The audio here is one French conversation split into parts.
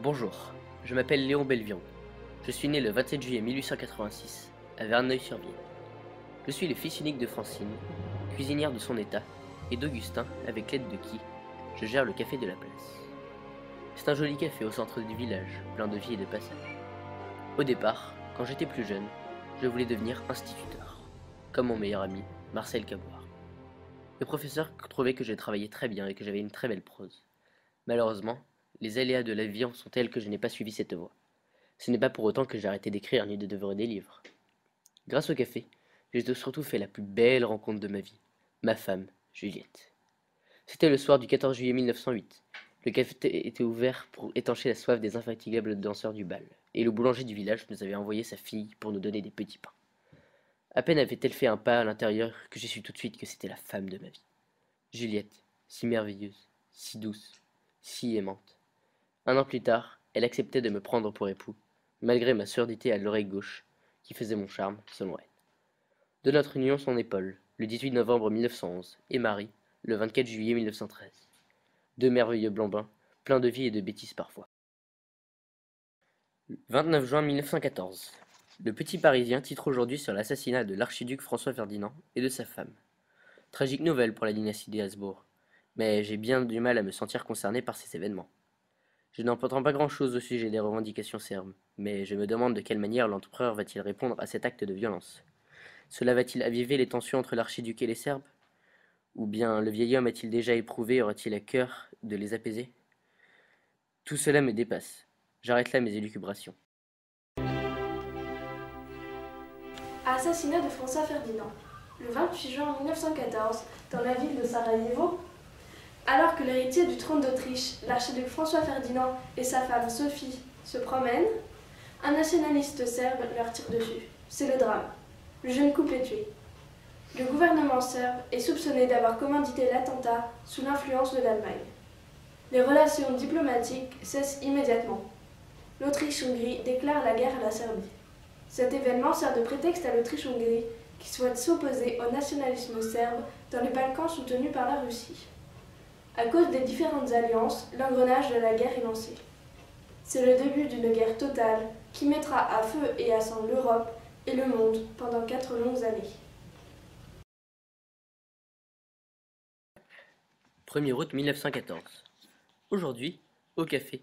Bonjour, je m'appelle Léon Belvion. Je suis né le 27 juillet 1886 à Verneuil-sur-Vienne. Je suis le fils unique de Francine, cuisinière de son état, et d'Augustin, avec l'aide de qui je gère le café de la place. C'est un joli café au centre du village, plein de vie et de passage. Au départ, quand j'étais plus jeune, je voulais devenir instituteur, comme mon meilleur ami, Marcel Caboire. Le professeur trouvait que je travaillais très bien et que j'avais une très belle prose. Malheureusement, les aléas de la vie sont tels que je n'ai pas suivi cette voie. Ce n'est pas pour autant que j'ai arrêté d'écrire ni de dévorer des livres. Grâce au café, j'ai surtout fait la plus belle rencontre de ma vie, ma femme, Juliette. C'était le soir du 14 juillet 1908. Le café était ouvert pour étancher la soif des infatigables danseurs du bal, et le boulanger du village nous avait envoyé sa fille pour nous donner des petits pains. À peine avait-elle fait un pas à l'intérieur que j'ai su tout de suite que c'était la femme de ma vie. Juliette, si merveilleuse, si douce, si aimante. Un an plus tard, elle acceptait de me prendre pour époux, malgré ma surdité à l'oreille gauche, qui faisait mon charme, selon elle. De notre union sont nés Paul, le 18 novembre 1911, et Marie, le 24 juillet 1913. Deux merveilleux blancs-bains, pleins de vie et de bêtises parfois. 29 juin 1914. Le Petit Parisien titre aujourd'hui sur l'assassinat de l'archiduc François Ferdinand et de sa femme. Tragique nouvelle pour la dynastie des Habsbourg, mais j'ai bien du mal à me sentir concerné par ces événements. Je n'entends pas grand-chose au sujet des revendications serbes, mais je me demande de quelle manière l'empereur va-t-il répondre à cet acte de violence. Cela va-t-il aviver les tensions entre l'archiduc et les Serbes? Ou bien le vieil homme a-t-il déjà éprouvé et aura-t-il à cœur de les apaiser? Tout cela me dépasse. J'arrête là mes élucubrations. Assassinat de François Ferdinand. Le 28 juin 1914, dans la ville de Sarajevo, alors que l'héritier du trône d'Autriche, l'archiduc François Ferdinand et sa femme Sophie se promènent, un nationaliste serbe leur tire dessus. C'est le drame. Le jeune couple est tué. Le gouvernement serbe est soupçonné d'avoir commandité l'attentat sous l'influence de l'Allemagne. Les relations diplomatiques cessent immédiatement. L'Autriche-Hongrie déclare la guerre à la Serbie. Cet événement sert de prétexte à l'Autriche-Hongrie qui souhaite s'opposer au nationalisme serbe dans les Balkans soutenus par la Russie. À cause des différentes alliances, l'engrenage de la guerre est lancé. C'est le début d'une guerre totale qui mettra à feu et à sang l'Europe et le monde pendant 4 longues années. 1er août 1914. Aujourd'hui, au café,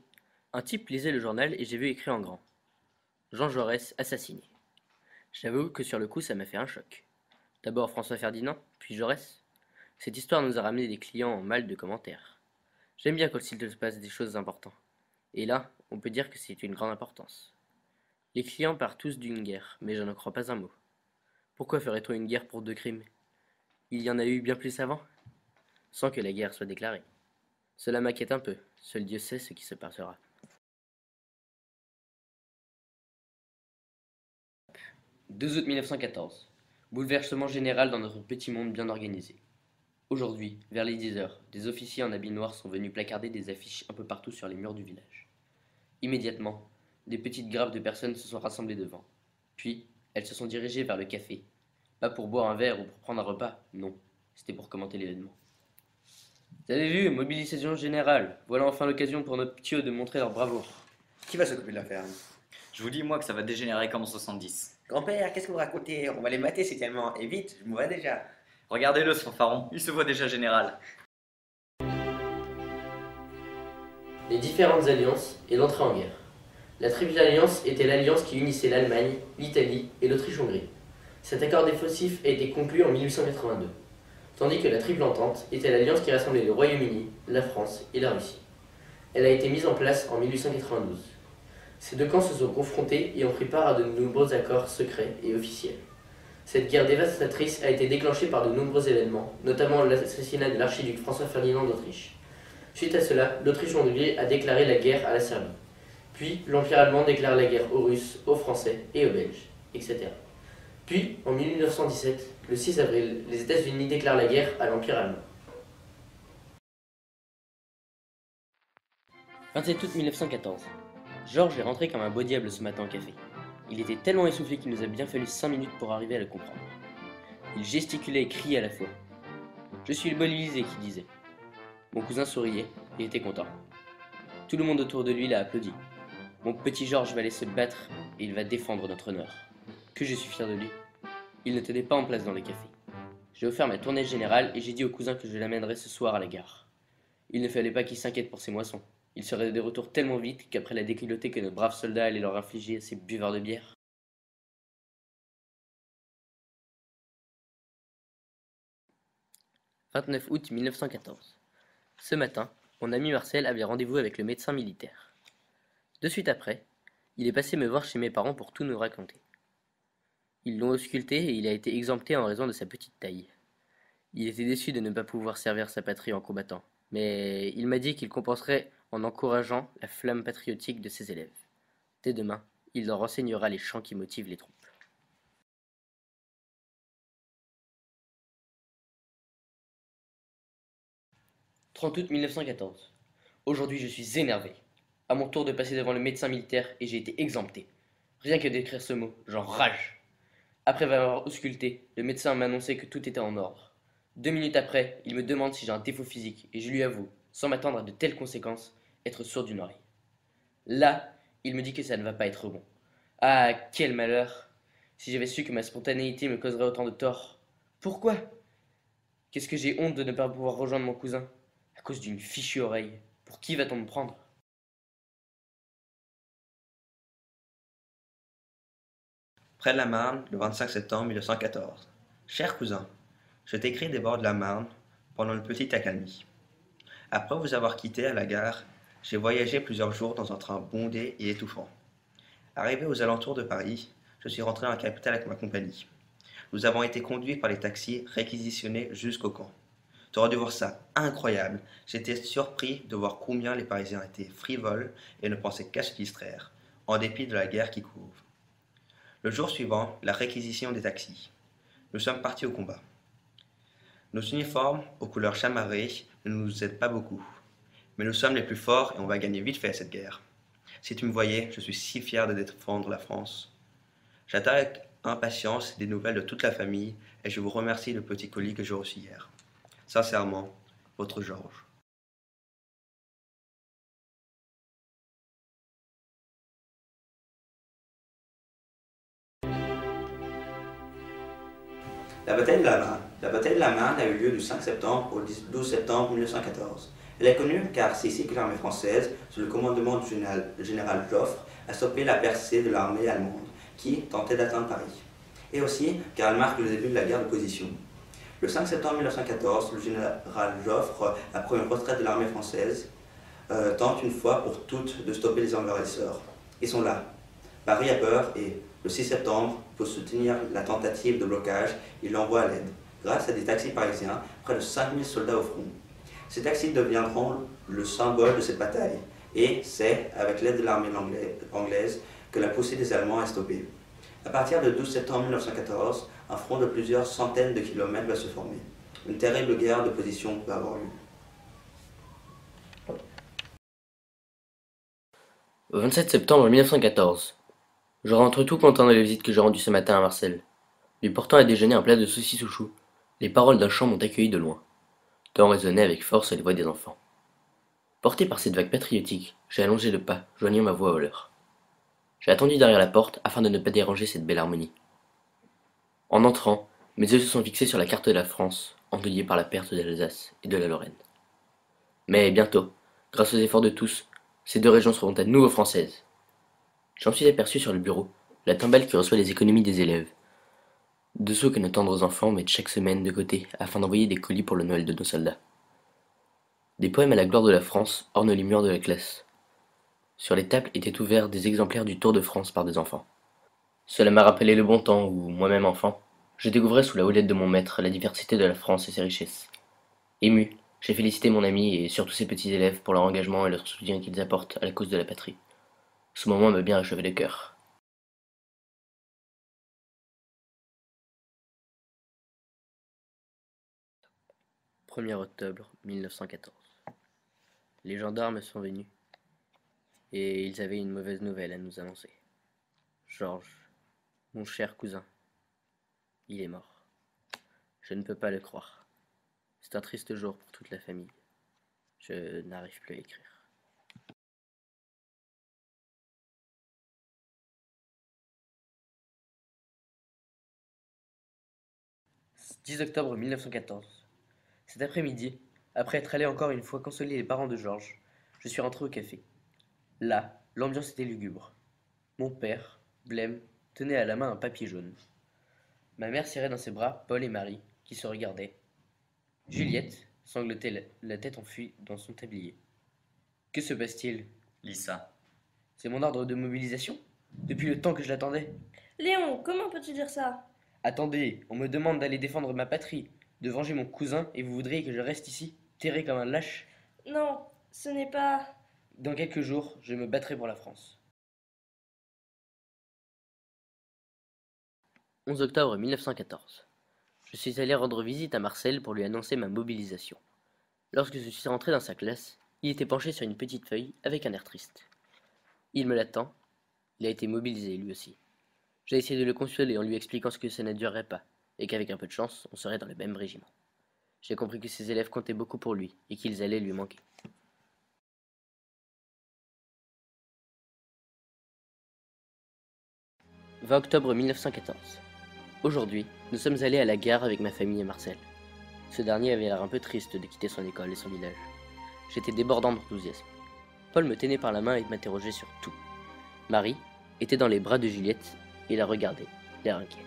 un type lisait le journal et j'ai vu écrit en grand: Jean Jaurès assassiné. J'avoue que sur le coup ça m'a fait un choc. D'abord François Ferdinand, puis Jaurès. Cette histoire nous a ramené des clients en mal de commentaires. J'aime bien quand il se passe des choses importantes. Et là, on peut dire que c'est une grande importance. Les clients partent tous d'une guerre, mais je n'en crois pas un mot. Pourquoi ferait-on une guerre pour 2 crimes? Il y en a eu bien plus avant, sans que la guerre soit déclarée. Cela m'inquiète un peu, seul Dieu sait ce qui se passera. 2 août 1914. Bouleversement général dans notre petit monde bien organisé. Aujourd'hui, vers les 10 heures, des officiers en habits noirs sont venus placarder des affiches un peu partout sur les murs du village. Immédiatement, des petites grappes de personnes se sont rassemblées devant. Puis, elles se sont dirigées vers le café. Pas pour boire un verre ou pour prendre un repas, non, c'était pour commenter l'événement. Vous avez vu, mobilisation générale. Voilà enfin l'occasion pour nos petits de montrer leur bravoure. Qui va s'occuper de la ferme? Je vous dis, moi, que ça va dégénérer comme en 70. Grand-père, qu'est-ce que vous racontez? On va les mater c'est tellement. Et vite, je me vois déjà. Regardez-le, ce fanfaron, il se voit déjà général. Les différentes alliances et l'entrée en guerre. La Triple Alliance était l'alliance qui unissait l'Allemagne, l'Italie et l'Autriche-Hongrie. Cet accord défensif a été conclu en 1882, tandis que la Triple Entente était l'alliance qui rassemblait le Royaume-Uni, la France et la Russie. Elle a été mise en place en 1892. Ces deux camps se sont confrontés et ont pris part à de nombreux accords secrets et officiels. Cette guerre dévastatrice a été déclenchée par de nombreux événements, notamment l'assassinat de l'archiduc François Ferdinand d'Autriche. Suite à cela, l'Autriche-Hongrie a déclaré la guerre à la Serbie. Puis, l'Empire allemand déclare la guerre aux Russes, aux Français et aux Belges, etc. Puis, en 1917, le 6 avril, les États-Unis déclarent la guerre à l'Empire allemand. 27 août 1914. Georges est rentré comme un beau diable ce matin au café. Il était tellement essoufflé qu'il nous a bien fallu 5 minutes pour arriver à le comprendre. Il gesticulait et criait à la fois. Je suis le Molisée, qui disait. Mon cousin souriait, il était content. Tout le monde autour de lui l'a applaudi. Mon petit Georges va aller se battre et il va défendre notre honneur. Que je suis fier de lui. Il ne tenait pas en place dans les cafés. J'ai offert ma tournée générale et j'ai dit au cousin que je l'amènerais ce soir à la gare. Il ne fallait pas qu'il s'inquiète pour ses moissons. Il serait de retour tellement vite qu'après la déculottée que nos braves soldats allaient leur infliger à ces buveurs de bière. 29 août 1914. Ce matin, mon ami Marcel avait rendez-vous avec le médecin militaire. De suite après, il est passé me voir chez mes parents pour tout nous raconter. Ils l'ont ausculté et il a été exempté en raison de sa petite taille. Il était déçu de ne pas pouvoir servir sa patrie en combattant, mais il m'a dit qu'il compenserait en encourageant la flamme patriotique de ses élèves. Dès demain, il leur enseignera les chants qui motivent les troupes. 30 août 1914. Aujourd'hui, je suis énervé. À mon tour de passer devant le médecin militaire et j'ai été exempté. Rien que d'écrire ce mot, j'en rage. Après m'avoir ausculté, le médecin m'a annoncé que tout était en ordre. 2 minutes après, il me demande si j'ai un défaut physique et je lui avoue, sans m'attendre à de telles conséquences, être sourd d'une oreille. Là, il me dit que ça ne va pas être bon. Ah, quel malheur! Si j'avais su que ma spontanéité me causerait autant de tort. Pourquoi? Qu'est-ce que j'ai honte de ne pas pouvoir rejoindre mon cousin? À cause d'une fichue oreille. Pour qui va-t-on me prendre? Près de la Marne, le 25 septembre 1914. Cher cousin, je t'écris des bords de la Marne pendant une petite accalmie. Après vous avoir quitté à la gare, j'ai voyagé plusieurs jours dans un train bondé et étouffant. Arrivé aux alentours de Paris, je suis rentré dans la capitale avec ma compagnie. Nous avons été conduits par les taxis réquisitionnés jusqu'au camp. Tu aurais dû voir ça, incroyable. J'étais surpris de voir combien les Parisiens étaient frivoles et ne pensaient qu'à se distraire, en dépit de la guerre qui couve. Le jour suivant, la réquisition des taxis. Nous sommes partis au combat. Nos uniformes, aux couleurs chamarrées, ne nous aident pas beaucoup. Mais nous sommes les plus forts et on va gagner vite fait cette guerre. Si tu me voyais, je suis si fier de défendre la France. J'attends avec impatience des nouvelles de toute la famille et je vous remercie du petit colis que j'ai reçu hier. Sincèrement, votre Georges. La bataille de la Marne. La bataille de la Marne a eu lieu du 5 septembre au 12 septembre 1914. Elle est connue car c'est ici que l'armée française, sous le commandement du général Joffre, a stoppé la percée de l'armée allemande, qui tentait d'atteindre Paris. Et aussi car elle marque le début de la guerre de position. Le 5 septembre 1914, le général Joffre, après une retraite de l'armée française, tente une fois pour toutes de stopper les envahisseurs. Ils sont là. Paris a peur et, le 6 septembre, pour soutenir la tentative de blocage, il envoie à l'aide. Grâce à des taxis parisiens, près de 5000 soldats au front. Ces taxis deviendront le symbole de cette bataille. Et c'est, avec l'aide de l'armée anglaise, que la poussée des Allemands est stoppée. À partir du 12 septembre 1914, un front de plusieurs centaines de kilomètres va se former. Une terrible guerre de position peut avoir lieu. Au 27 septembre 1914. Je rentre tout content de la visite que j'ai rendue ce matin à Marcel. Lui portant à déjeuner un plat de saucisses aux choux, les paroles d'un chant m'ont accueilli de loin. Tant résonnaient avec force les voix des enfants. Porté par cette vague patriotique, j'ai allongé le pas, joignant ma voix au leur. J'ai attendu derrière la porte afin de ne pas déranger cette belle harmonie. En entrant, mes yeux se sont fixés sur la carte de la France, endeuillée par la perte de l'Alsace et de la Lorraine. Mais bientôt, grâce aux efforts de tous, ces deux régions seront à nouveau françaises. J'en suis aperçu sur le bureau, la timbale qui reçoit les économies des élèves. De ceux que nos tendres enfants mettent chaque semaine de côté afin d'envoyer des colis pour le Noël de nos soldats. Des poèmes à la gloire de la France ornent les murs de la classe. Sur les tables étaient ouverts des exemplaires du Tour de France par des enfants. Cela m'a rappelé le bon temps où, moi-même enfant, je découvrais sous la houlette de mon maître la diversité de la France et ses richesses. Ému, j'ai félicité mon ami et surtout ses petits élèves pour leur engagement et leur soutien qu'ils apportent à la cause de la patrie. Ce moment m'a bien achevé le cœur. « 1er octobre 1914. Les gendarmes sont venus, et ils avaient une mauvaise nouvelle à nous annoncer. Georges, mon cher cousin, il est mort. Je ne peux pas le croire. C'est un triste jour pour toute la famille. Je n'arrive plus à écrire. 10 octobre 1914. Cet après-midi, après être allé encore une fois consoler les parents de Georges, je suis rentré au café. Là, l'ambiance était lugubre. Mon père, blême, tenait à la main un papier jaune. Ma mère serrait dans ses bras Paul et Marie, qui se regardaient. Juliette sanglotait la tête enfuie dans son tablier. Que se passe-t-il? Lis ça. C'est mon ordre de mobilisation? Depuis le temps que je l'attendais. Léon, comment peux-tu dire ça? Attendez, on me demande d'aller défendre ma patrie, de venger mon cousin, et vous voudriez que je reste ici, terré comme un lâche? Non, ce n'est pas... Dans quelques jours, je me battrai pour la France. 11 octobre 1914. Je suis allé rendre visite à Marcel pour lui annoncer ma mobilisation. Lorsque je suis rentré dans sa classe, il était penché sur une petite feuille avec un air triste. Il me l'attend. Il a été mobilisé lui aussi. J'ai essayé de le consoler en lui expliquant que ça ne durerait pas et qu'avec un peu de chance, on serait dans le même régiment. J'ai compris que ses élèves comptaient beaucoup pour lui et qu'ils allaient lui manquer. « 20 octobre 1914. Aujourd'hui, nous sommes allés à la gare avec ma famille et Marcel. Ce dernier avait l'air un peu triste de quitter son école et son village. J'étais débordant d'enthousiasme. Paul me tenait par la main et m'interrogeait sur tout. Marie était dans les bras de Juliette et la regardait, l'air inquiet.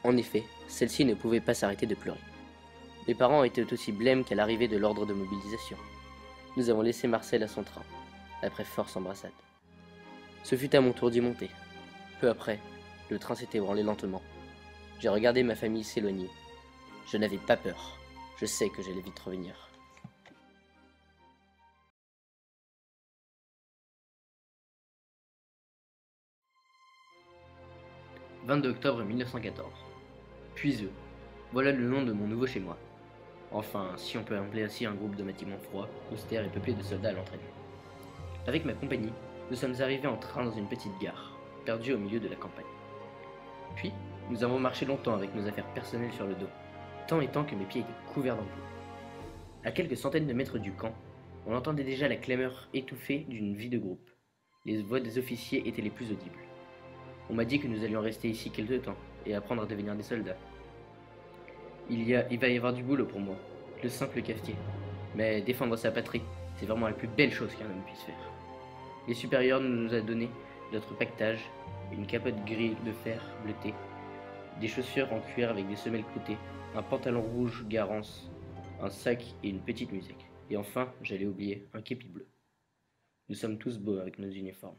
En effet, celle-ci ne pouvait pas s'arrêter de pleurer. Mes parents étaient aussi blêmes qu'à l'arrivée de l'ordre de mobilisation. Nous avons laissé Marcel à son train, après force embrassade. Ce fut à mon tour d'y monter. Peu après, le train s'est ébranlé lentement. J'ai regardé ma famille s'éloigner. Je n'avais pas peur. Je sais que j'allais vite revenir. « 22 octobre 1914. Puiseux. Voilà le nom de mon nouveau chez moi. Enfin, si on peut appeler ainsi un groupe de bâtiments froids, austères et peuplés de soldats à l'entraînement. Avec ma compagnie, nous sommes arrivés en train dans une petite gare, perdue au milieu de la campagne. Puis, nous avons marché longtemps avec nos affaires personnelles sur le dos, tant et tant que mes pieds étaient couverts d'embrouilles. À quelques centaines de mètres du camp, on entendait déjà la clameur étouffée d'une vie de groupe. Les voix des officiers étaient les plus audibles. On m'a dit que nous allions rester ici quelque temps et apprendre à devenir des soldats. Il va y avoir du boulot pour moi, le simple cafetier. Mais défendre sa patrie, c'est vraiment la plus belle chose qu'un homme puisse faire. Les supérieurs nous ont donné notre pactage, une capote gris de fer bleuté, des chaussures en cuir avec des semelles cloutées, un pantalon rouge Garance, un sac et une petite musique. Et enfin, j'allais oublier, un képi bleu. Nous sommes tous beaux avec nos uniformes.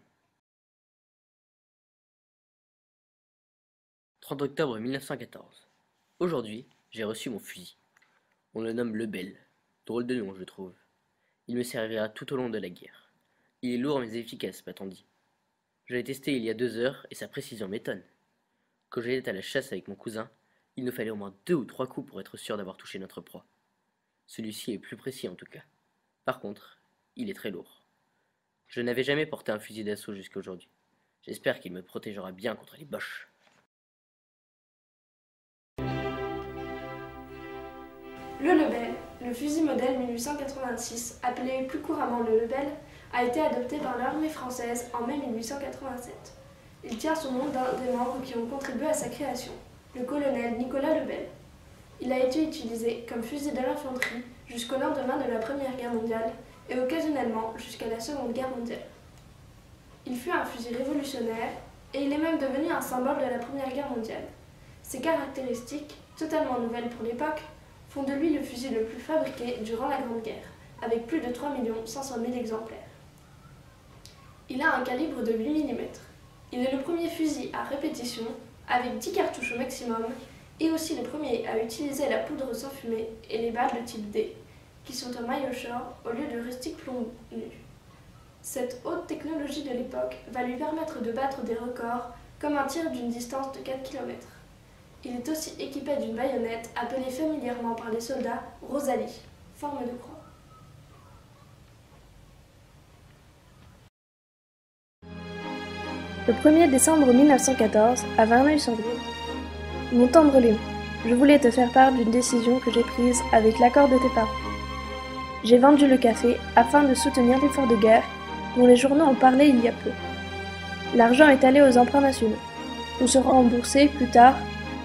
30 octobre 1914. Aujourd'hui, j'ai reçu mon fusil. On le nomme Lebel. Drôle de nom, je trouve. Il me servira tout au long de la guerre. Il est lourd mais efficace, m'a-t-on dit. Je l'ai testé il y a 2 heures et sa précision m'étonne. Quand j'allais à la chasse avec mon cousin, il nous fallait au moins 2 ou 3 coups pour être sûr d'avoir touché notre proie. Celui-ci est plus précis en tout cas. Par contre, il est très lourd. Je n'avais jamais porté un fusil d'assaut jusqu'à aujourd'hui. J'espère qu'il me protégera bien contre les boches. Le Lebel, le fusil modèle 1886, appelé plus couramment le Lebel, a été adopté par l'armée française en mai 1887. Il tient son nom d'un des membres qui ont contribué à sa création, le colonel Nicolas Lebel. Il a été utilisé comme fusil de l'infanterie jusqu'au lendemain de la Première Guerre mondiale et occasionnellement jusqu'à la Seconde Guerre mondiale. Il fut un fusil révolutionnaire et il est même devenu un symbole de la Première Guerre mondiale. Ses caractéristiques, totalement nouvelles pour l'époque, font de lui le fusil le plus fabriqué durant la Grande Guerre, avec plus de 3 500 000 exemplaires. Il a un calibre de 8 mm. Il est le premier fusil à répétition, avec 10 cartouches au maximum, et aussi le premier à utiliser la poudre sans fumée et les balles de type D, qui sont en maillot-short au lieu de rustiques plomb nu. Cette haute technologie de l'époque va lui permettre de battre des records, comme un tir d'une distance de 4 km. Il est aussi équipé d'une baïonnette appelée familièrement par les soldats Rosalie, forme de croix. Le 1er décembre 1914, à Verneuil-sur-Vienne. Mon tendre Léon, je voulais te faire part d'une décision que j'ai prise avec l'accord de tes parents. J'ai vendu le café afin de soutenir l'effort de guerre dont les journaux ont parlé il y a peu. L'argent est allé aux emprunts nationaux. Nous serons remboursés plus tard,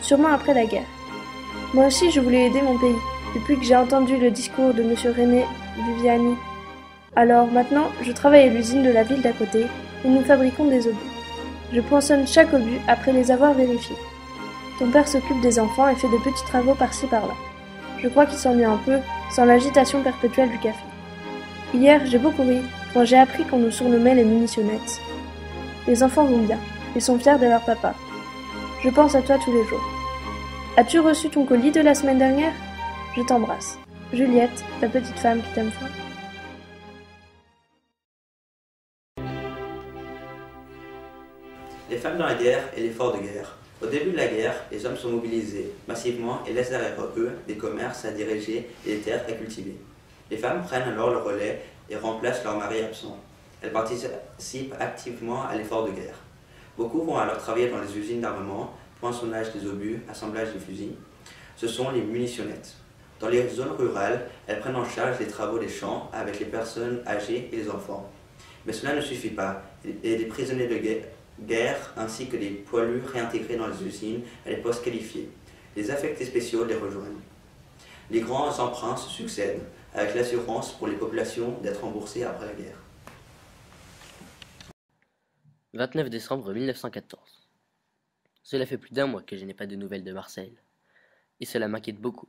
sûrement après la guerre. Moi aussi, je voulais aider mon pays, depuis que j'ai entendu le discours de M. René Viviani. Alors maintenant, je travaille à l'usine de la ville d'à côté, où nous fabriquons des obus. Je poinçonne chaque obus après les avoir vérifiés. Ton père s'occupe des enfants et fait de petits travaux par-ci par-là. Je crois qu'il s'ennuie un peu, sans l'agitation perpétuelle du café. Hier, j'ai beaucoup ri quand j'ai appris qu'on nous surnommait les munitionnettes. Les enfants vont bien, ils sont fiers de leur papa. Je pense à toi tous les jours. As-tu reçu ton colis de la semaine dernière? Je t'embrasse. Juliette, ta petite femme qui t'aime fort. Les femmes dans la guerre et l'effort de guerre. Au début de la guerre, les hommes sont mobilisés massivement et laissent derrière eux des commerces à diriger et des terres à cultiver. Les femmes prennent alors le relais et remplacent leurs maris absents. Elles participent activement à l'effort de guerre. Beaucoup vont alors travailler dans les usines d'armement, poinçonnage des obus, assemblage des fusils. Ce sont les munitionnettes. Dans les zones rurales, elles prennent en charge les travaux des champs avec les personnes âgées et les enfants. Mais cela ne suffit pas, et des prisonniers de guerre ainsi que des poilus réintégrés dans les usines à des postes qualifiés. Les affectés spéciaux les rejoignent. Les grands emprunts se succèdent, avec l'assurance pour les populations d'être remboursées après la guerre. 29 décembre 1914. Cela fait plus d'1 mois que je n'ai pas de nouvelles de Marcel, et cela m'inquiète beaucoup.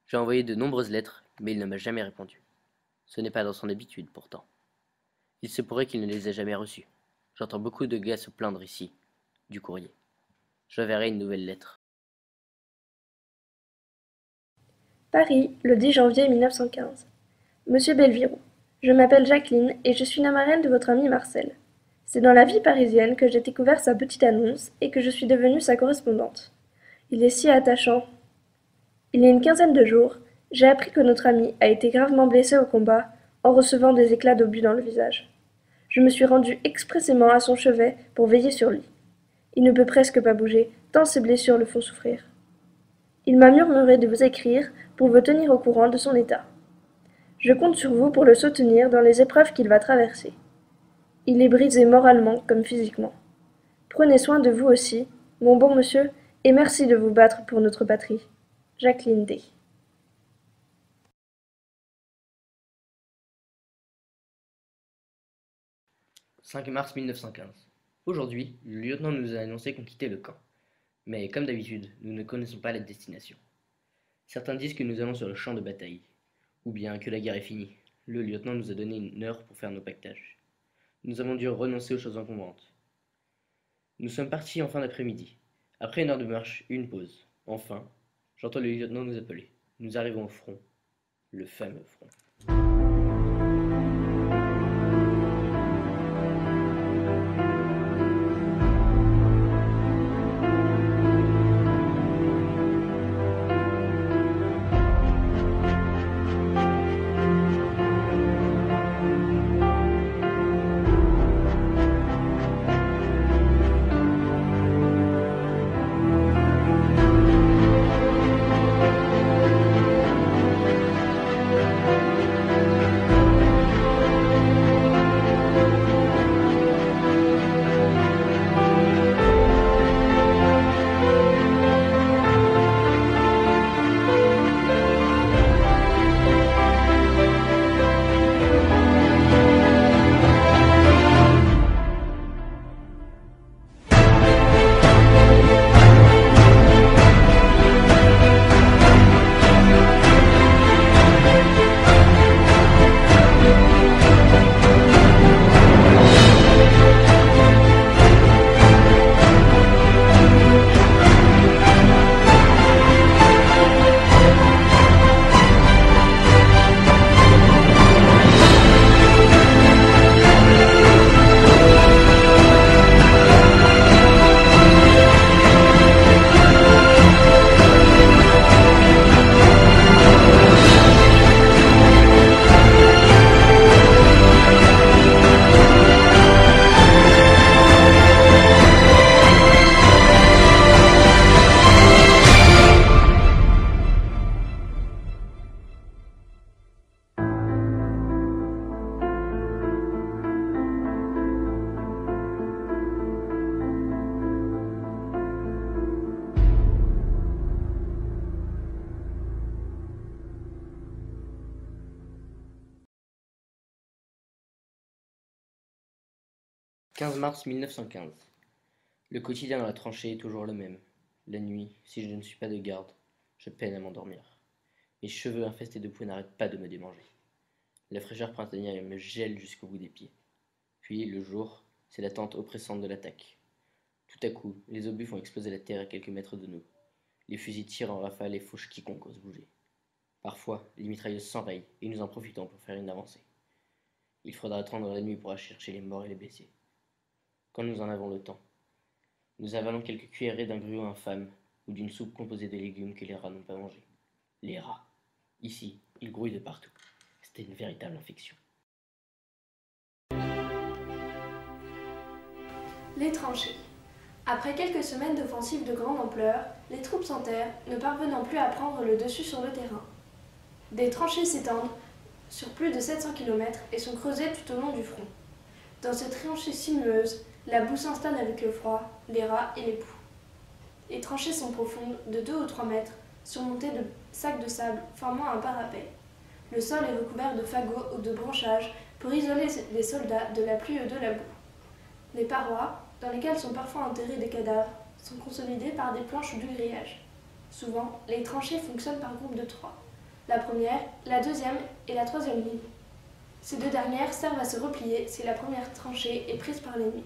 J'ai envoyé de nombreuses lettres, mais il ne m'a jamais répondu. Ce n'est pas dans son habitude, pourtant. Il se pourrait qu'il ne les ait jamais reçues. J'entends beaucoup de gars se plaindre ici, du courrier. J'enverrai une nouvelle lettre. Paris, le 10 janvier 1915. Monsieur Belvirou, je m'appelle Jacqueline et je suis la marraine de votre ami Marcel. C'est dans la vie parisienne que j'ai découvert sa petite annonce et que je suis devenue sa correspondante. Il est si attachant. Il y a une quinzaine de jours, j'ai appris que notre ami a été gravement blessé au combat en recevant des éclats d'obus dans le visage. Je me suis rendue expressément à son chevet pour veiller sur lui. Il ne peut presque pas bouger, tant ses blessures le font souffrir. Il m'a murmuré de vous écrire pour vous tenir au courant de son état. Je compte sur vous pour le soutenir dans les épreuves qu'il va traverser. Il est brisé moralement comme physiquement. Prenez soin de vous aussi, mon bon monsieur, et merci de vous battre pour notre patrie. Jacqueline D. 5 mars 1915. Aujourd'hui, le lieutenant nous a annoncé qu'on quittait le camp. Mais comme d'habitude, nous ne connaissons pas la destination. Certains disent que nous allons sur le champ de bataille, ou bien que la guerre est finie. Le lieutenant nous a donné une heure pour faire nos pactages. Nous avons dû renoncer aux choses encombrantes. Nous sommes partis en fin d'après-midi. Après une heure de marche, une pause. Enfin, j'entends le lieutenant nous appeler. Nous arrivons au front. Le fameux front. 15 mars 1915. Le quotidien dans la tranchée est toujours le même. La nuit, si je ne suis pas de garde, je peine à m'endormir. Mes cheveux infestés de poux n'arrêtent pas de me démanger. La fraîcheur printanière me gèle jusqu'au bout des pieds. Puis, le jour, c'est l'attente oppressante de l'attaque. Tout à coup, les obus font exploser la terre à quelques mètres de nous. Les fusils tirent en rafale et fauchent quiconque ose bouger. Parfois, les mitrailleuses s'enrayent et nous en profitons pour faire une avancée. Il faudra attendre la nuit pour aller chercher les morts et les blessés. Quand nous en avons le temps, nous avalons quelques cuillerées d'un gruau infâme ou d'une soupe composée de légumes que les rats n'ont pas mangés. Les rats. Ici, ils grouillent de partout. C'était une véritable infection. Les tranchées. Après quelques semaines d'offensives de grande ampleur, les troupes s'enterrent, ne parvenant plus à prendre le dessus sur le terrain. Des tranchées s'étendent sur plus de 700 km et sont creusées tout au long du front. Dans ces tranchées sinueuses, la boue s'installe avec le froid, les rats et les poux. Les tranchées sont profondes de 2 ou 3 mètres, surmontées de sacs de sable formant un parapet. Le sol est recouvert de fagots ou de branchages pour isoler les soldats de la pluie ou de la boue. Les parois, dans lesquelles sont parfois enterrés des cadavres, sont consolidées par des planches ou du grillage. Souvent, les tranchées fonctionnent par groupe de 3. La première, la deuxième et la troisième ligne. Ces 2 dernières servent à se replier si la première tranchée est prise par l'ennemi.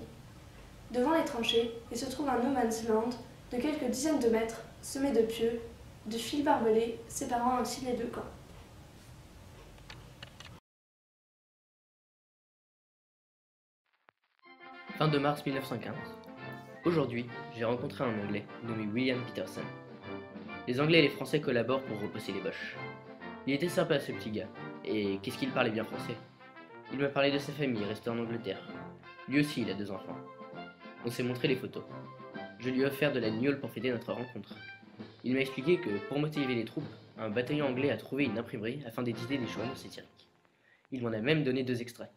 Devant les tranchées, il se trouve un no man's land de quelques dizaines de mètres, semé de pieux, de fils barbelés séparant ainsi les 2 camps. Fin de mars 1915. Aujourd'hui, j'ai rencontré un Anglais nommé William Peterson. Les Anglais et les Français collaborent pour repousser les Boches. Il était sympa ce petit gars, et qu'est-ce qu'il parlait bien français. Il m'a parlé de sa famille restée en Angleterre. Lui aussi, il a 2 enfants. On s'est montré les photos. Je lui ai offert de la gnôle pour fêter notre rencontre. Il m'a expliqué que, pour motiver les troupes, un bataillon anglais a trouvé une imprimerie afin d'éditer des journaux satiriques. Il m'en a même donné 2 extraits.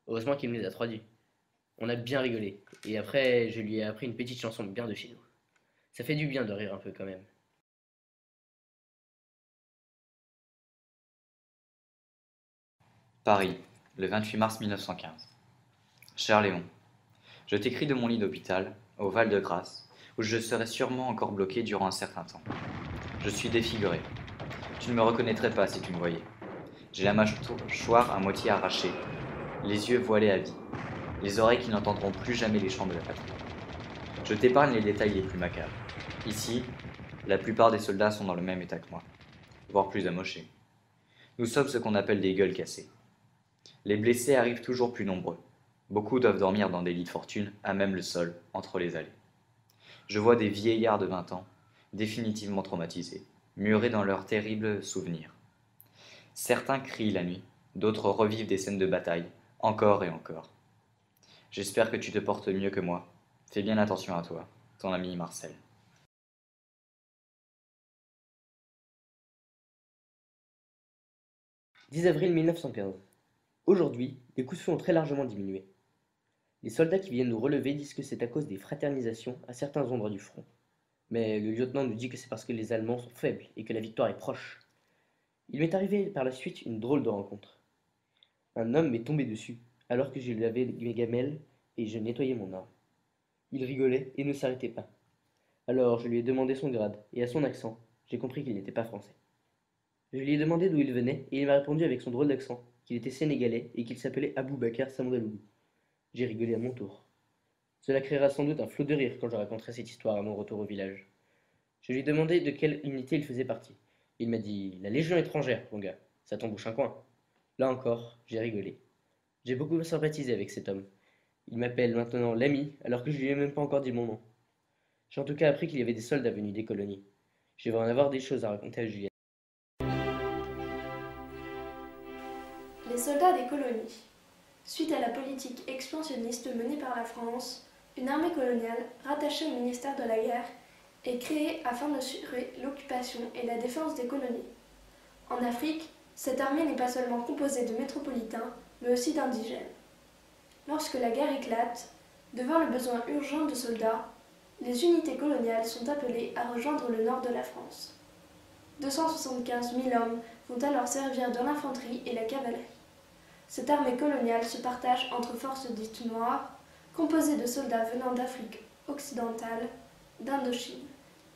Heureusement qu'il me les a traduits. On a bien rigolé, et après, je lui ai appris une petite chanson bien de chez nous. Ça fait du bien de rire un peu quand même. Paris, le 28 mars 1915. Cher Léon, je t'écris de mon lit d'hôpital, au Val-de-Grâce, où je serai sûrement encore bloqué durant un certain temps. Je suis défiguré. Tu ne me reconnaîtrais pas si tu me voyais. J'ai la mâchoire à moitié arrachée, les yeux voilés à vie, les oreilles qui n'entendront plus jamais les chants de la patrie. Je t'épargne les détails les plus macabres. Ici, la plupart des soldats sont dans le même état que moi, voire plus amochés. Nous sommes ce qu'on appelle des gueules cassées. Les blessés arrivent toujours plus nombreux. Beaucoup doivent dormir dans des lits de fortune, à même le sol, entre les allées. Je vois des vieillards de 20 ans, définitivement traumatisés, murés dans leurs terribles souvenirs. Certains crient la nuit, d'autres revivent des scènes de bataille, encore et encore. J'espère que tu te portes mieux que moi. Fais bien attention à toi, ton ami Marcel. 10 avril 1915. Aujourd'hui, les coups de feu ont très largement diminué. Les soldats qui viennent nous relever disent que c'est à cause des fraternisations à certains endroits du front. Mais le lieutenant nous dit que c'est parce que les Allemands sont faibles et que la victoire est proche. Il m'est arrivé par la suite une drôle de rencontre. Un homme m'est tombé dessus, alors que je lui lavais mes gamelles et je nettoyais mon arme. Il rigolait et ne s'arrêtait pas. Alors je lui ai demandé son grade, et à son accent, j'ai compris qu'il n'était pas français. Je lui ai demandé d'où il venait, et il m'a répondu avec son drôle d'accent qu'il était sénégalais et qu'il s'appelait Abou Bakar Samouelougou. J'ai rigolé à mon tour. Cela créera sans doute un flot de rire quand je raconterai cette histoire à mon retour au village. Je lui ai demandé de quelle unité il faisait partie. Il m'a dit « La Légion étrangère, mon gars, ça t'embouche un coin ». Là encore, j'ai rigolé. J'ai beaucoup sympathisé avec cet homme. Il m'appelle maintenant l'ami, alors que je lui ai même pas encore dit mon nom. J'ai en tout cas appris qu'il y avait des soldats venus des colonies. Je vais en avoir des choses à raconter à Juliette. Les soldats des colonies. Suite à la politique expansionniste menée par la France, une armée coloniale, rattachée au ministère de la Guerre, est créée afin d'assurer l'occupation et la défense des colonies. En Afrique, cette armée n'est pas seulement composée de métropolitains, mais aussi d'indigènes. Lorsque la guerre éclate, devant le besoin urgent de soldats, les unités coloniales sont appelées à rejoindre le nord de la France. 275 000 hommes vont alors servir dans l'infanterie et la cavalerie. Cette armée coloniale se partage entre forces dites noires, composée de soldats venant d'Afrique occidentale, d'Indochine,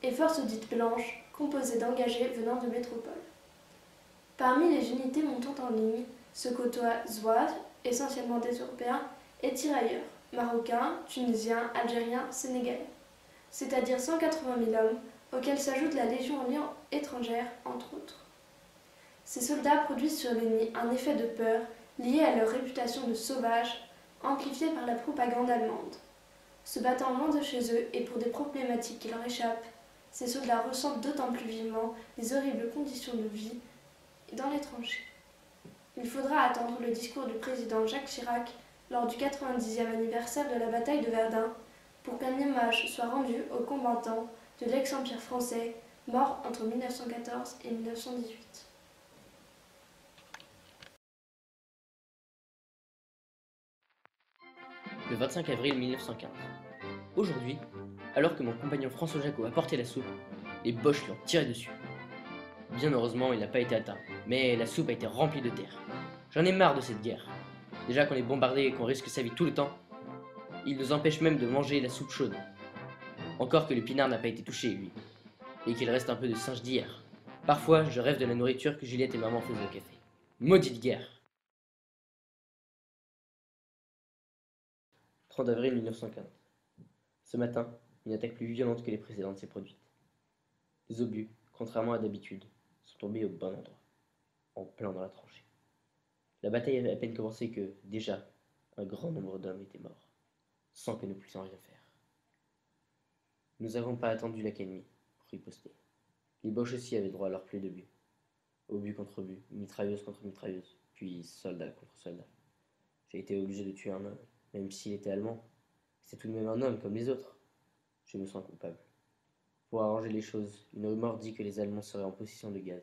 et forces dites blanches, composées d'engagés venant de métropole. Parmi les unités montant en ligne se côtoient Zouaves, essentiellement des Européens, et tirailleurs, Marocains, Tunisiens, Algériens, Sénégalais, c'est-à-dire 180 000 hommes, auxquels s'ajoute la Légion étrangère, entre autres. Ces soldats produisent sur l'ennemi un effet de peur lié à leur réputation de sauvages, amplifiée par la propagande allemande. Se battant loin de chez eux et pour des problématiques qui leur échappent, ces soldats ressentent d'autant plus vivement les horribles conditions de vie dans les tranchées. Il faudra attendre le discours du président Jacques Chirac lors du 90e anniversaire de la bataille de Verdun pour qu'un hommage soit rendu aux combattants de l'ex-empire français morts entre 1914 et 1918. Le 25 avril 1915. Aujourd'hui, alors que mon compagnon François Jacot a porté la soupe, les Boches lui ont tiré dessus. Bien heureusement, il n'a pas été atteint, mais la soupe a été remplie de terre. J'en ai marre de cette guerre. Déjà qu'on est bombardé et qu'on risque sa vie tout le temps, il nous empêche même de manger la soupe chaude. Encore que le pinard n'a pas été touché, lui, et qu'il reste un peu de singe d'hier. Parfois, je rêve de la nourriture que Juliette et maman faisaient au café. Maudite guerre. 30 avril 1915. Ce matin, une attaque plus violente que les précédentes s'est produite. Les obus, contrairement à d'habitude, sont tombés au bon endroit, en plein dans la tranchée. La bataille avait à peine commencé que, déjà, un grand nombre d'hommes étaient morts, sans que nous puissions rien faire. Nous n'avons pas attendu l'attaque ennemie pour riposter. Les Boches aussi avaient droit à leur pluie de but. Obus contre obus, mitrailleuse contre mitrailleuse, puis soldat contre soldat. J'ai été obligé de tuer un homme, même s'il était allemand. C'est tout de même un homme comme les autres. Je me sens coupable. Pour arranger les choses, une rumeur dit que les Allemands seraient en possession de gaz.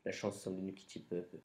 La chance semble nous quitter peu à peu.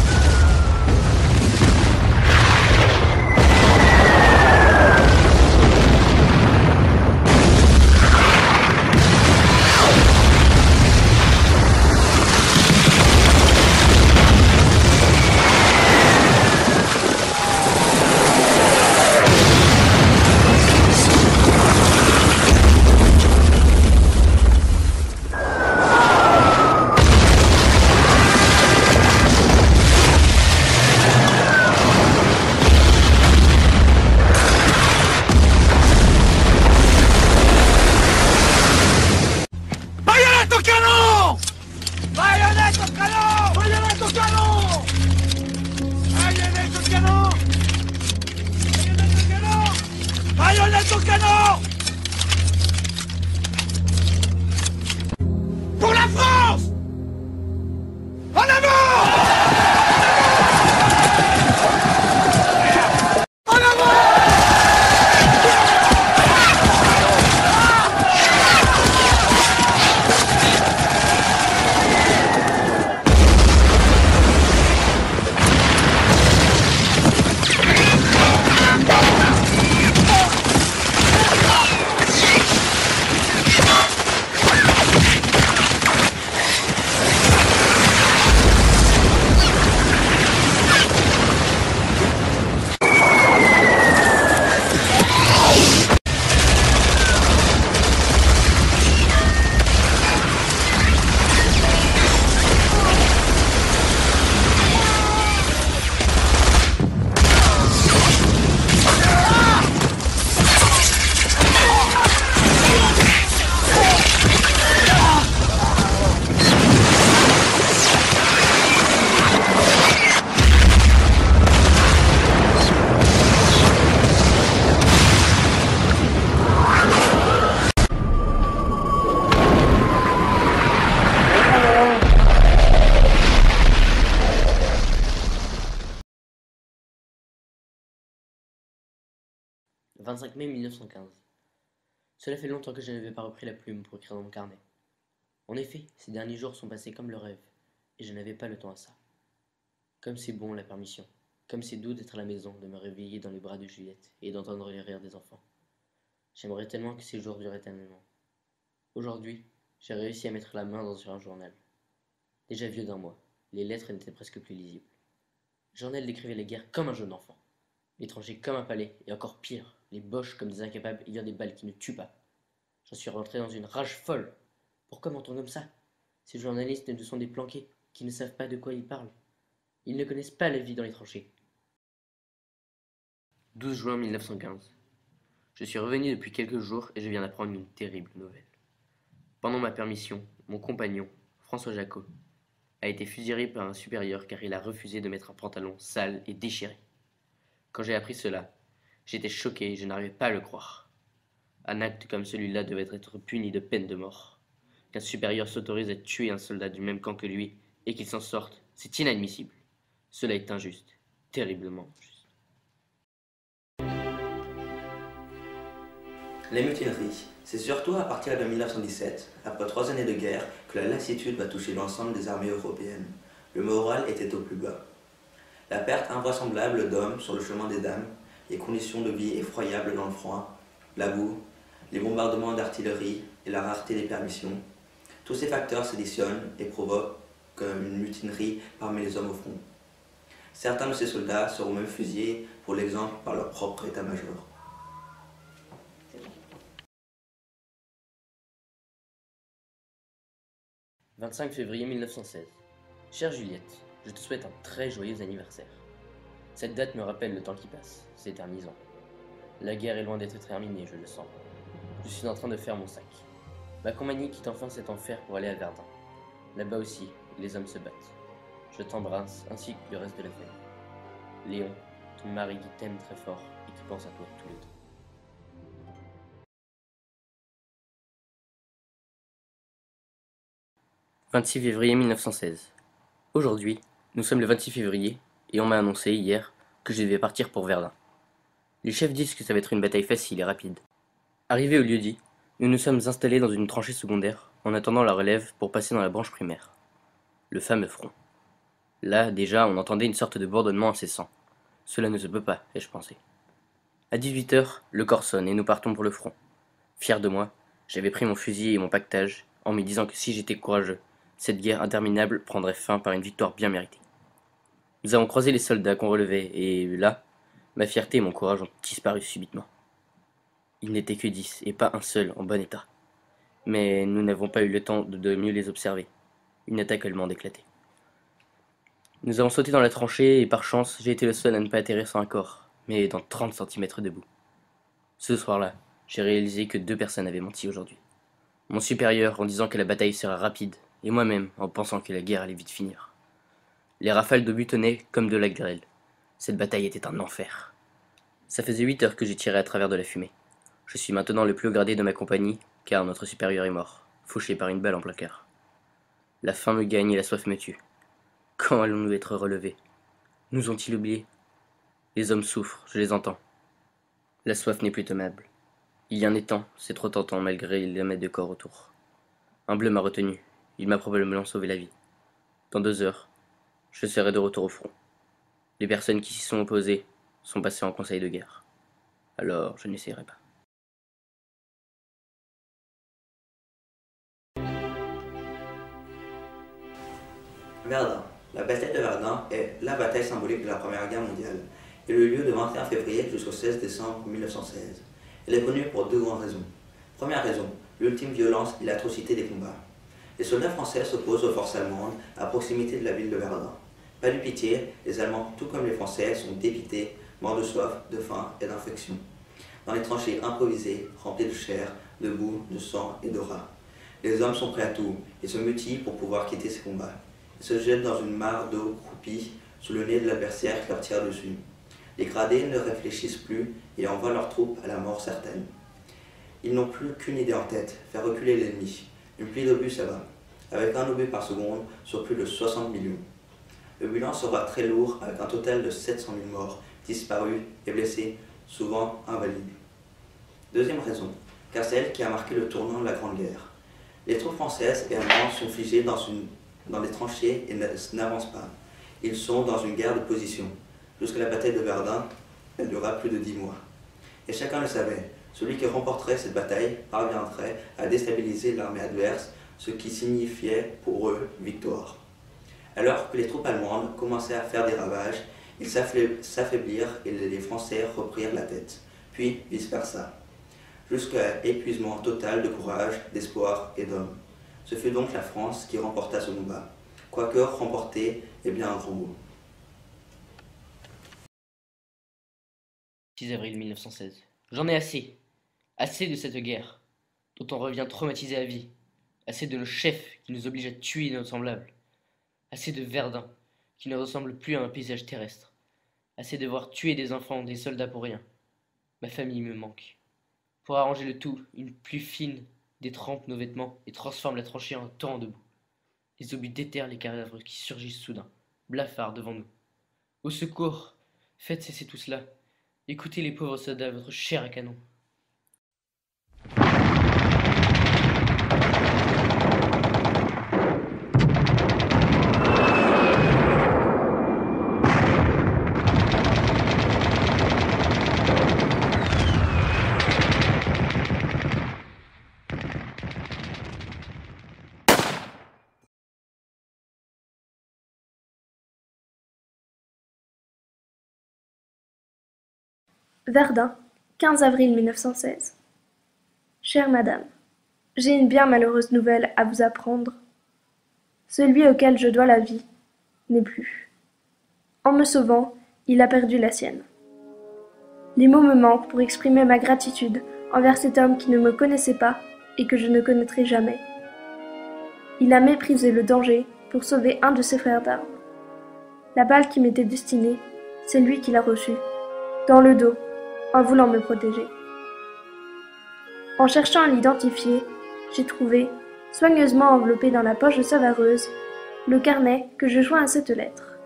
Le 25 mai 1915. Cela fait longtemps que je n'avais pas repris la plume pour écrire dans mon carnet. En effet, ces derniers jours sont passés comme le rêve, et je n'avais pas le temps à ça. Comme c'est bon la permission, comme c'est doux d'être à la maison, de me réveiller dans les bras de Juliette et d'entendre les rires des enfants. J'aimerais tellement que ces jours durent éternellement. Aujourd'hui, j'ai réussi à mettre la main dans un journal. Déjà vieux d'1 mois, les lettres n'étaient presque plus lisibles. Le journal décrivait la guerre comme un jeune enfant. Les tranchées comme un palais, et encore pire, les boches comme des incapables ayant des balles qui ne tuent pas. J'en suis rentré dans une rage folle. Pourquoi m'entend comme ça? Ces journalistes ne sont des planqués, qui ne savent pas de quoi ils parlent. Ils ne connaissent pas la vie dans les tranchées. 12 juin 1915. Je suis revenu depuis quelques jours et je viens d'apprendre une terrible nouvelle. Pendant ma permission, mon compagnon, François Jacot, a été fusillé par un supérieur car il a refusé de mettre un pantalon sale et déchiré. Quand j'ai appris cela, j'étais choqué et je n'arrivais pas à le croire. Un acte comme celui-là devait être puni de peine de mort. Qu'un supérieur s'autorise à tuer un soldat du même camp que lui et qu'il s'en sorte, c'est inadmissible. Cela est injuste, terriblement injuste. Les mutineries. C'est surtout à partir de 1917, après 3 années de guerre, que la lassitude va toucher l'ensemble des armées européennes. Le moral était au plus bas. La perte invraisemblable d'hommes sur le chemin des dames, les conditions de vie effroyables dans le froid, la boue, les bombardements d'artillerie et la rareté des permissions, tous ces facteurs s'additionnent et provoquent une mutinerie parmi les hommes au front. Certains de ces soldats seront même fusillés pour l'exemple par leur propre état-major. « 25 février 1916. Chère Juliette, je te souhaite un très joyeux anniversaire. Cette date me rappelle le temps qui passe, s'éternisant. La guerre est loin d'être terminée, je le sens. Je suis en train de faire mon sac. Ma compagnie quitte enfin cet enfer pour aller à Verdun. Là-bas aussi, les hommes se battent. Je t'embrasse, ainsi que le reste de la famille. Léon, ton mari qui t'aime très fort et qui pense à toi tout le temps. » 26 février 1916. Aujourd'hui, nous sommes le 26 février et on m'a annoncé hier que je devais partir pour Verdun. Les chefs disent que ça va être une bataille facile et rapide. Arrivés au lieu-dit, nous nous sommes installés dans une tranchée secondaire en attendant la relève pour passer dans la branche primaire. Le fameux front. Là, déjà, on entendait une sorte de bourdonnement incessant. Cela ne se peut pas, ai-je pensé. À 18h, le corps sonne et nous partons pour le front. Fier de moi, j'avais pris mon fusil et mon paquetage en me disant que si j'étais courageux, cette guerre interminable prendrait fin par une victoire bien méritée. Nous avons croisé les soldats qu'on relevait, et là, ma fierté et mon courage ont disparu subitement. Ils n'étaient que 10, et pas un seul en bon état. Mais nous n'avons pas eu le temps de mieux les observer. Une attaque allemande éclatait. Nous avons sauté dans la tranchée, et par chance, j'ai été le seul à ne pas atterrir sur un corps, mais dans 30 cm debout. Ce soir-là, j'ai réalisé que 2 personnes avaient menti aujourd'hui. Mon supérieur en disant que la bataille sera rapide, et moi-même en pensant que la guerre allait vite finir. Les rafales d'obus tonnaient comme de la grêle. Cette bataille était un enfer. Ça faisait 8 heures que j'ai tiré à travers de la fumée. Je suis maintenant le plus haut gradé de ma compagnie, car notre supérieur est mort, fauché par une balle en plein cœur. La faim me gagne et la soif me tue. Quand allons-nous être relevés? Nous ont-ils oubliés? Les hommes souffrent, je les entends. La soif n'est plus tenable. Il y a un étang, c'est trop tentant malgré les mètres de corps autour. Un bleu m'a retenu. Il m'a probablement sauvé la vie. Dans 2 heures, je serai de retour au front. Les personnes qui s'y sont opposées sont passées en conseil de guerre. Alors, je n'essayerai pas. Verdun. La bataille de Verdun est la bataille symbolique de la Première Guerre mondiale et le lieu de 21 février jusqu'au 16 décembre 1916. Elle est connue pour 2 grandes raisons. Première raison, l'ultime violence et l'atrocité des combats. Les soldats français s'opposent aux forces allemandes à proximité de la ville de Verdun. Pas de pitié, les Allemands, tout comme les Français, sont dépités, morts de soif, de faim et d'infection. Dans les tranchées improvisées, remplies de chair, de boue, de sang et de rats. Les hommes sont prêts à tout et se mutilent pour pouvoir quitter ces combats. Ils se jettent dans une mare d'eau croupie sous le nez de l'adversaire qui leur tire dessus. Les gradés ne réfléchissent plus et envoient leurs troupes à la mort certaine. Ils n'ont plus qu'une idée en tête, faire reculer l'ennemi. Une pluie d'obus ça va, avec un obus par seconde sur plus de 60 millions. Le bilan sera très lourd avec un total de 700 000 morts, disparus et blessés, souvent invalides. Deuxième raison, car c'est elle qui a marqué le tournant de la Grande Guerre. Les troupes françaises et allemandes sont figées dans les tranchées et n'avancent pas. Ils sont dans une guerre de position. Jusqu'à la bataille de Verdun, elle dura plus de 10 mois. Et chacun le savait, celui qui remporterait cette bataille parviendrait à déstabiliser l'armée adverse, ce qui signifiait pour eux victoire. Alors que les troupes allemandes commençaient à faire des ravages, Ils s'affaiblirent et les Français reprirent la tête, puis vice-versa, jusqu'à épuisement total de courage, d'espoir et d'hommes. Ce fut donc la France qui remporta ce combat, quoique remporter est bien un grand mot. 6 avril 1916. J'en ai assez. Assez de cette guerre, dont on revient traumatisé à vie. Assez de nos chefs qui nous obligent à tuer nos semblables. Assez de Verdun, qui ne ressemble plus à un paysage terrestre. Assez de voir tuer des enfants, des soldats pour rien. Ma famille me manque. Pour arranger le tout, une pluie fine détrempe nos vêtements et transforme la tranchée en torrent de boue. Les obus déterrent les cadavres qui surgissent soudain, blafards devant nous. Au secours, faites cesser tout cela. Écoutez les pauvres soldats, votre chair à canon. Verdun, 15 avril 1916. Chère madame, j'ai une bien malheureuse nouvelle à vous apprendre. Celui auquel je dois la vie n'est plus. En me sauvant, il a perdu la sienne. Les mots me manquent pour exprimer ma gratitude envers cet homme qui ne me connaissait pas et que je ne connaîtrai jamais. Il a méprisé le danger pour sauver un de ses frères d'armes. La balle qui m'était destinée, c'est lui qui l'a reçue, dans le dos, en voulant me protéger. En cherchant à l'identifier, j'ai trouvé, soigneusement enveloppé dans la poche de sa vareuse, le carnet que je joins à cette lettre.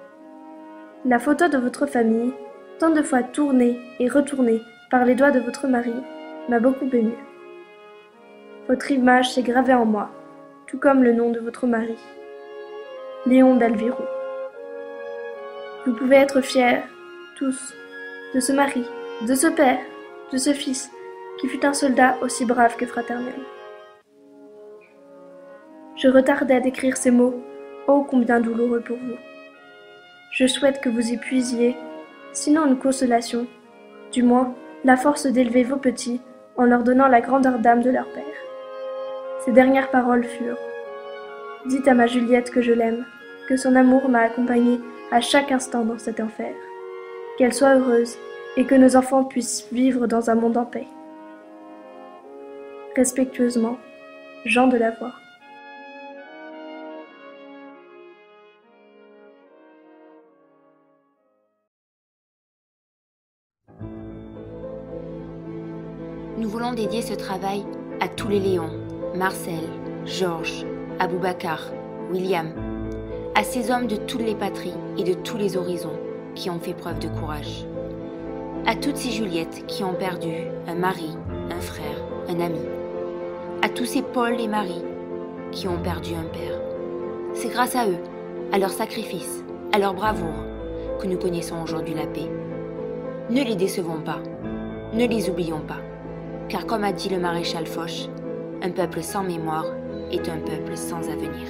La photo de votre famille, tant de fois tournée et retournée par les doigts de votre mari, m'a beaucoup émue. Votre image s'est gravée en moi, tout comme le nom de votre mari, Léon d'Alviron. Vous pouvez être fiers, tous, de ce mari, de ce père, de ce fils, qui fut un soldat aussi brave que fraternel. Je retardais d'écrire ces mots, ô combien douloureux pour vous. Je souhaite que vous y puisiez, sinon une consolation, du moins la force d'élever vos petits en leur donnant la grandeur d'âme de leur père. Ces dernières paroles furent « Dites à ma Juliette que je l'aime, que son amour m'a accompagnée à chaque instant dans cet enfer, qu'elle soit heureuse et que nos enfants puissent vivre dans un monde en paix. » Respectueusement, Jean de Lavoie. Nous voulons dédier ce travail à tous les Léons, Marcel, Georges, Aboubacar, William, à ces hommes de toutes les patries et de tous les horizons qui ont fait preuve de courage. À toutes ces Juliettes qui ont perdu un mari, un frère, un ami. À tous ces Paul et Marie qui ont perdu un père. C'est grâce à eux, à leur sacrifice, à leur bravoure, que nous connaissons aujourd'hui la paix. Ne les décevons pas, ne les oublions pas, car comme a dit le maréchal Foch, un peuple sans mémoire est un peuple sans avenir.